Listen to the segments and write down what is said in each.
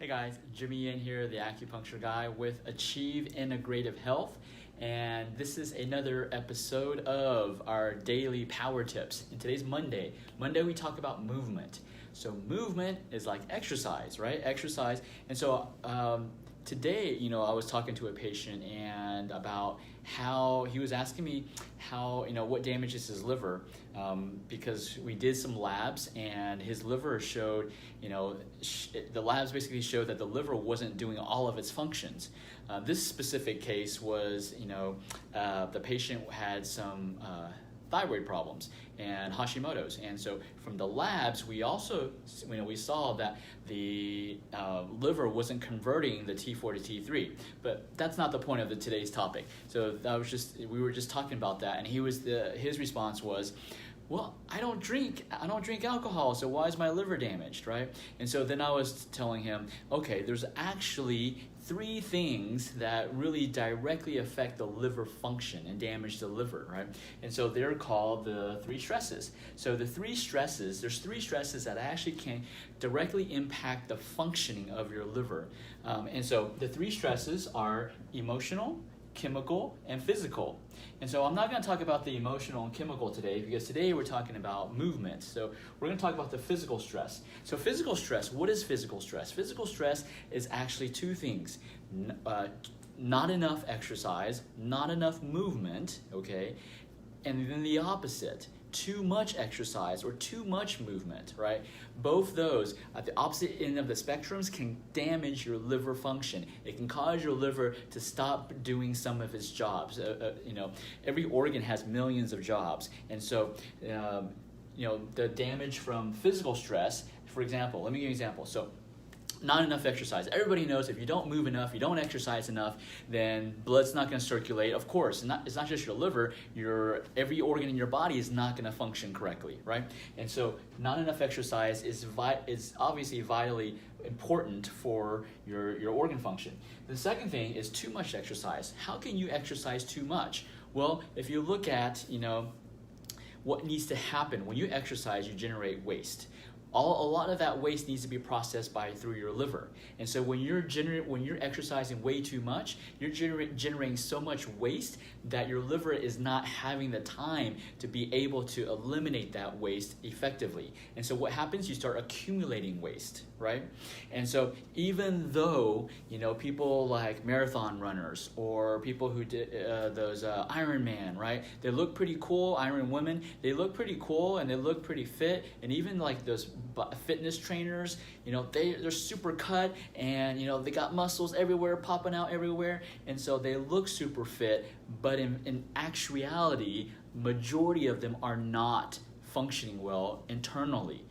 Hey guys, Jimmy in here, the acupuncture guy with Achieve Integrative Health, and this is another episode of our daily power tips. And today's Monday. Monday we talk about movement. So movement is like exercise, right? Exercise. And so today, I was talking to a patient and about how he was asking me how, what damages his liver, because we did some labs and his liver showed, the labs basically showed that the liver wasn't doing all of its functions. This specific case was, the patient had some thyroid problems and Hashimoto's, and so from the labs we also we saw that the liver wasn't converting the T4 to T3, but that's not the point of today's topic. So that was we were just talking about that, and his response was, well, I don't drink alcohol, so why is my liver damaged, right? And so then I was telling him, okay, there's actually 3 things that really directly affect the liver function and damage the liver, right? And so they're called the 3 stresses. So there's 3 stresses that actually can directly impact the functioning of your liver. And so the 3 stresses are emotional, chemical, and physical. And so I'm not going to talk about the emotional and chemical today, because today we're talking about movement. So we're going to talk about the physical stress. So physical stress, what is physical stress? Physical stress is actually 2 things. Not enough exercise, not enough movement, okay? And then the opposite, too much exercise or too much movement, right? Both those at the opposite end of the spectrums can damage your liver function. It can cause your liver to stop doing some of its jobs. Every organ has millions of jobs, and so the damage from physical stress. For example, let me give you an example. So, not enough exercise. Everybody knows if you don't move enough, you don't exercise enough, then blood's not going to circulate. Of course, it's not just your liver, every organ in your body is not going to function correctly, right? And so not enough exercise is obviously vitally important for your organ function. The second thing is too much exercise. How can you exercise too much? Well, if you look at, what needs to happen when you exercise, you generate waste. A lot of that waste needs to be processed through your liver. And so when you're exercising way too much, you're generating so much waste that your liver is not having the time to be able to eliminate that waste effectively. And so what happens? You start accumulating waste, right? And so even though, people like marathon runners or people who did those Ironman, right? They look pretty cool, Iron women, they look pretty cool and they look pretty fit, and even like those fitness trainers, they're super cut and they got muscles everywhere, popping out everywhere, and so they look super fit, but in actuality, majority of them are not functioning well internally.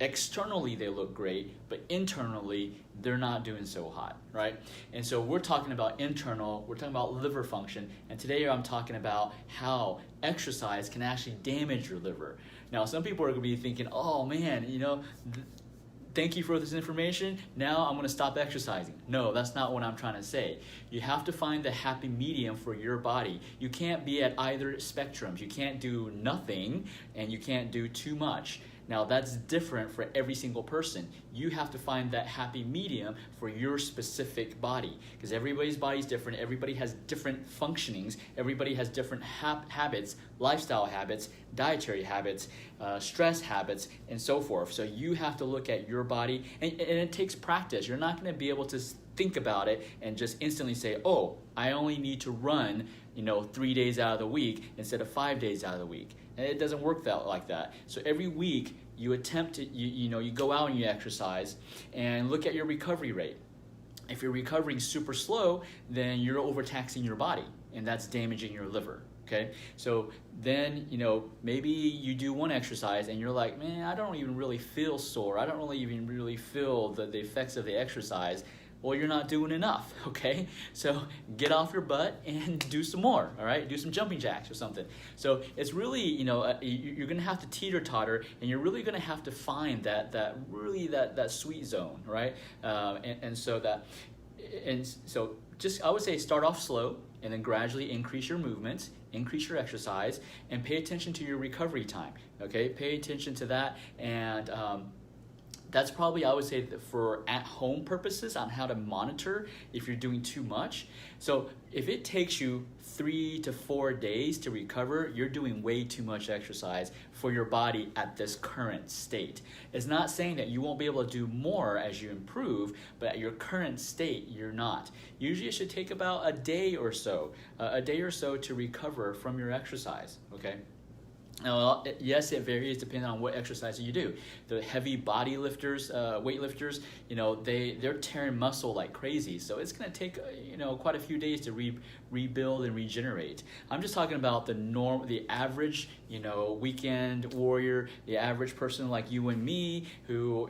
Externally they look great, but internally they're not doing so hot, right? And so we're talking about internal, we're talking about liver function, and today I'm talking about how exercise can actually damage your liver. Now, some people are going to be thinking, oh man, thank you for this information, now I'm going to stop exercising. No, that's not what I'm trying to say. You have to find the happy medium for your body. You can't be at either spectrums. You can't do nothing and you can't do too much. Now, that's different for every single person. You have to find that happy medium for your specific body, because everybody's body is different. Everybody has different functionings. Everybody has different habits, lifestyle habits, dietary habits, stress habits, and so forth. So you have to look at your body, and it takes practice. You're not going to be able to think about it and just instantly say, oh, I only need to run 3 days out of the week instead of 5 days out of the week. And it doesn't work like that. So every week you attempt to, you go out and you exercise and look at your recovery rate. If you're recovering super slow, then you're overtaxing your body, and that's damaging your liver. Okay, so then, maybe you do one exercise and you're like, man, I don't even really feel sore. I don't really feel the effects of the exercise. Well, you're not doing enough, okay? So get off your butt and do some more, all right? Do some jumping jacks or something. So it's really, you're gonna have to teeter-totter, and you're really gonna have to find that sweet zone, right? So just, I would say, start off slow and then gradually increase your movements, increase your exercise, and pay attention to your recovery time, okay? Pay attention to that, and That's probably, I would say, that for at-home purposes on how to monitor if you're doing too much. So if it takes you 3 to 4 days to recover, you're doing way too much exercise for your body at this current state. It's not saying that you won't be able to do more as you improve, but at your current state, you're not. Usually it should take about a day or so to recover from your exercise, okay? Now, yes, it varies depending on what exercise you do. The heavy body lifters, weightlifters, they're tearing muscle like crazy. So it's going to take, quite a few days to rebuild and regenerate. I'm just talking about the average, weekend warrior, the average person like you and me, who,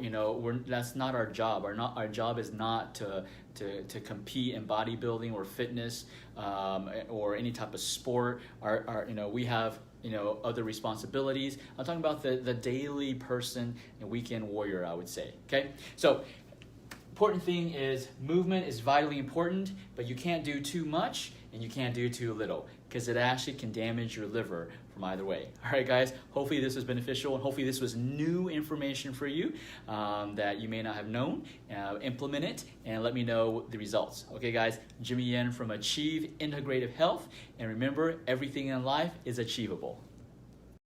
that's not our job. Our job is not to compete in bodybuilding or fitness or any type of sport. We have other responsibilities. I'm talking about the daily person and weekend warrior, I would say. Okay, so important thing is movement is vitally important, but you can't do too much and you can't do too little, because it actually can damage your liver from either way. All right, guys, hopefully this was beneficial, and hopefully this was new information for you that you may not have known. Implement it and let me know the results. Okay, guys, Jimmy Yen from Achieve Integrative Health, and remember, everything in life is achievable.